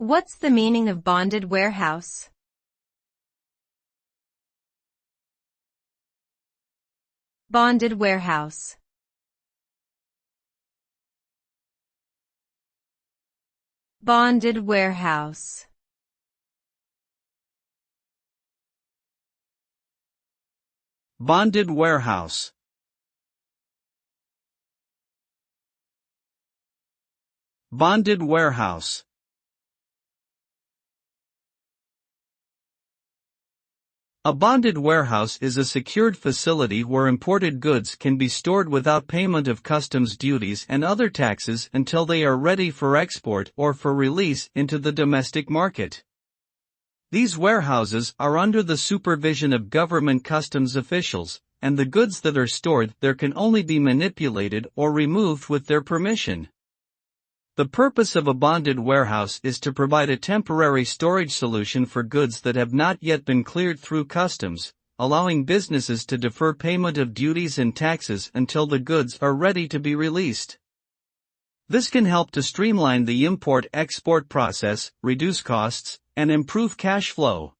What's the meaning of bonded warehouse? Bonded warehouse. Bonded warehouse. Bonded warehouse. Bonded warehouse. A bonded warehouse is a secured facility where imported goods can be stored without payment of customs duties and other taxes until they are ready for export or for release into the domestic market. These warehouses are under the supervision of government customs officials, and the goods that are stored there can only be manipulated or removed with their permission. The purpose of a bonded warehouse is to provide a temporary storage solution for goods that have not yet been cleared through customs, allowing businesses to defer payment of duties and taxes until the goods are ready to be released. This can help to streamline the import-export process, reduce costs, and improve cash flow.